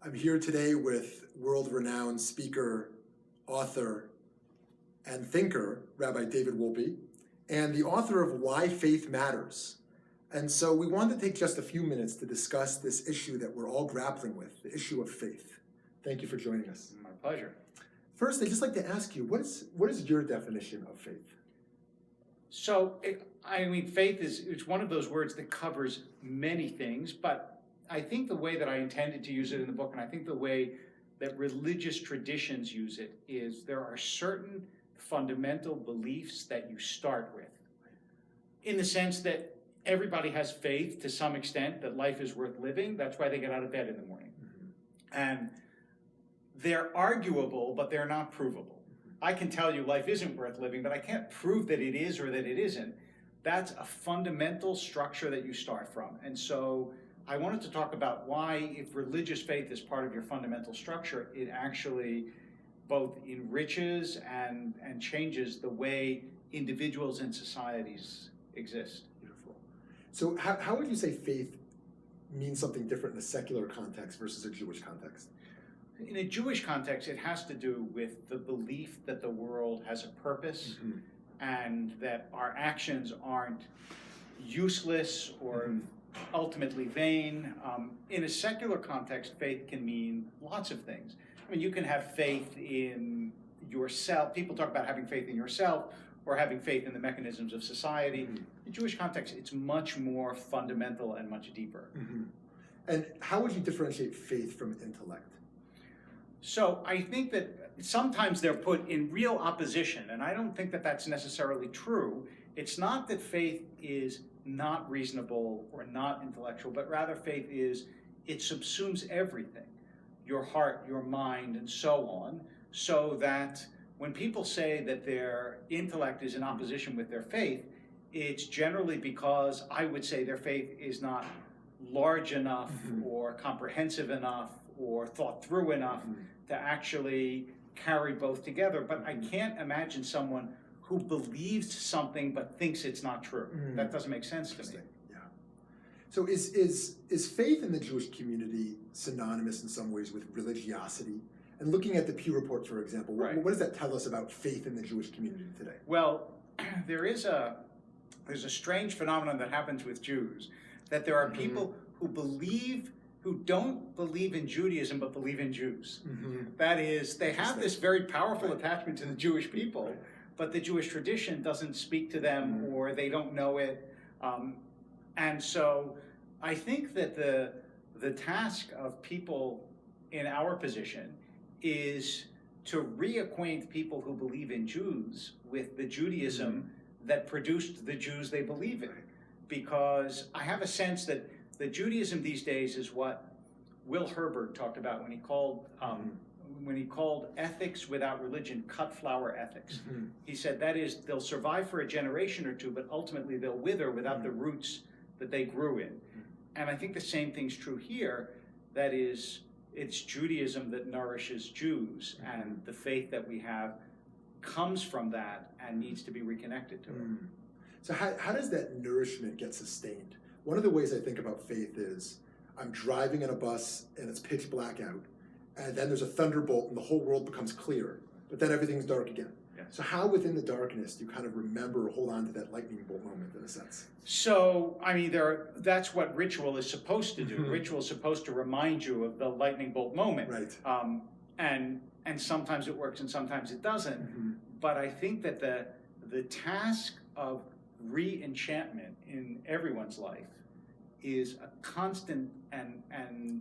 I'm here today with world-renowned speaker, author, and thinker, Rabbi David Wolpe, and the author of Why Faith Matters. And so we wanted to take just a few minutes to discuss this issue that we're all grappling with, the issue of faith. Thank you for joining us. My pleasure. First, I'd just like to ask you, what is your definition of faith? So, faith it's one of those words that covers many things, but I think the way that I intended to use it in the book, and I think the way that religious traditions use it, is there are certain fundamental beliefs that you start with, in the sense that everybody has faith to some extent that life is worth living. That's why they get out of bed in the morning. Mm-hmm. And they're arguable, but they're not provable. I can tell you life isn't worth living, but I can't prove that it is or that it isn't. That's a fundamental structure that you start from. And so I wanted to talk about why, if religious faith is part of your fundamental structure, it actually both enriches and changes the way individuals and societies exist. Beautiful. So how would you say faith means something different in a secular context versus a Jewish context? In a Jewish context, it has to do with the belief that the world has a purpose, mm-hmm. and that our actions aren't useless or mm-hmm. ultimately vain. In a secular context, faith can mean lots of things. I mean, you can have faith in yourself. People talk about having faith in yourself or having faith in the mechanisms of society. Mm-hmm. In Jewish context, it's much more fundamental and much deeper. Mm-hmm. And how would you differentiate faith from intellect? So I think that sometimes they're put in real opposition, and I don't think that that's necessarily true. It's not that faith is not reasonable or not intellectual, but rather faith it subsumes everything, your heart, your mind, and so on, so that when people say that their intellect is in opposition with their faith, it's generally because I would say their faith is not large enough mm-hmm. or comprehensive enough or thought through enough mm-hmm. to actually carry both together. But I can't imagine someone who believes something but thinks it's not true. Mm-hmm. That doesn't make sense to me. Yeah. So is faith in the Jewish community synonymous in some ways with religiosity? And looking at the Pew Report, for example, right. what does that tell us about faith in the Jewish community today? Well, there's a strange phenomenon that happens with Jews, that there are mm-hmm. people who don't believe in Judaism but believe in Jews. Mm-hmm. That is, they have this very powerful right. attachment to the Jewish people, right. but the Jewish tradition doesn't speak to them mm-hmm. or they don't know it. And so I think that the task of people in our position is to reacquaint people who believe in Jews with the Judaism mm-hmm. that produced the Jews they believe in. Because I have a sense that the Judaism these days is what Will Herberg talked about when he called ethics without religion cut flower ethics. Mm-hmm. He said that is, they'll survive for a generation or two, but ultimately they'll wither without mm-hmm. the roots that they grew in. Mm-hmm. And I think the same thing's true here. That is, it's Judaism that nourishes Jews, mm-hmm. and the faith that we have comes from that and needs to be reconnected to mm-hmm. it. So how does that nourishment get sustained? One of the ways I think about faith is I'm driving in a bus and it's pitch black out, and then there's a thunderbolt and the whole world becomes clear, but then everything's dark again. Yeah. So how within the darkness do you kind of remember or hold on to that lightning bolt moment in a sense? So, I mean, that's what ritual is supposed to do. Mm-hmm. Ritual is supposed to remind you of the lightning bolt moment. Right. And sometimes it works and sometimes it doesn't. Mm-hmm. But I think that the task of re-enchantment in everyone's life is a constant and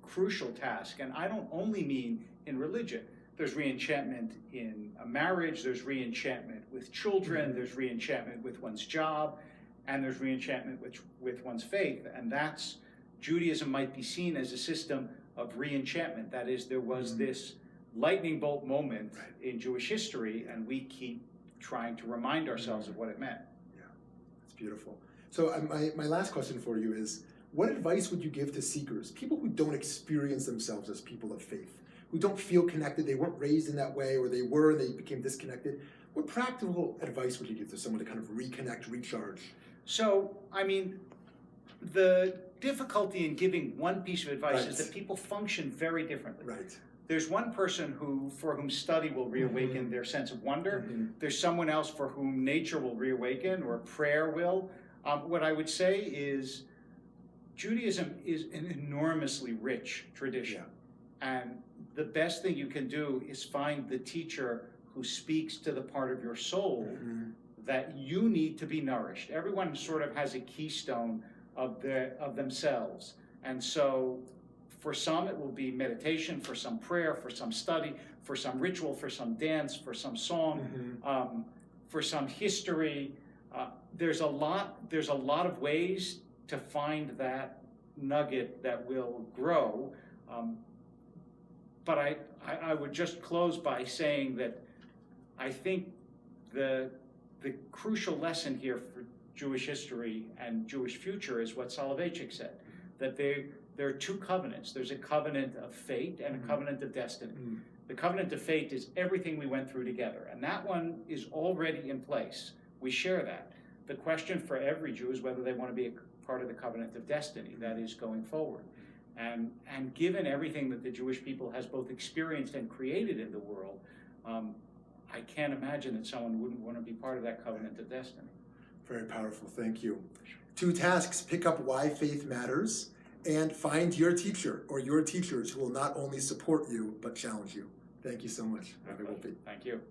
crucial task. And I don't only mean in religion. There's re-enchantment in a marriage, there's re-enchantment with children, mm-hmm. there's re-enchantment with one's job, and there's re-enchantment with one's faith. And that's, Judaism might be seen as a system of re-enchantment. That is, there was mm-hmm. this lightning bolt moment right. in Jewish history, and we keep trying to remind ourselves mm-hmm. of what it meant. Beautiful. So my last question for you is, what advice would you give to seekers, people who don't experience themselves as people of faith, who don't feel connected, they weren't raised in that way, or they were and they became disconnected? What practical advice would you give to someone to kind of reconnect, recharge? So, I mean, the difficulty in giving one piece of advice is Right. that people function very differently. Right. There's one person for whom study will reawaken their sense of wonder. There's someone else for whom nature will reawaken, or prayer will. What I would say is Judaism is an enormously rich tradition. And the best thing you can do is find the teacher who speaks to the part of your soul that you need to be nourished. Everyone sort of has a keystone of themselves. And so for some it will be meditation, for some prayer, for some study, for some ritual, for some dance, for some song, for some history. There's a lot of ways to find that nugget that will grow. But I would just close by saying that I think the crucial lesson here for Jewish history and Jewish future is what Soloveitchik said, that there are two covenants. There's a covenant of fate and a covenant of destiny. The covenant of fate is everything we went through together, and that one is already in place. We share that. The question for every Jew is whether they want to be a part of the covenant of destiny, that is going forward. And given everything that the Jewish people has both experienced and created in the world, I can't imagine that someone wouldn't want to be part of that covenant of destiny. Very powerful, thank you. 2 tasks: pick up why faith matters, and find your teacher or your teachers who will not only support you, but challenge you. Thank you so much, Rabbi Wolpe. Thank you.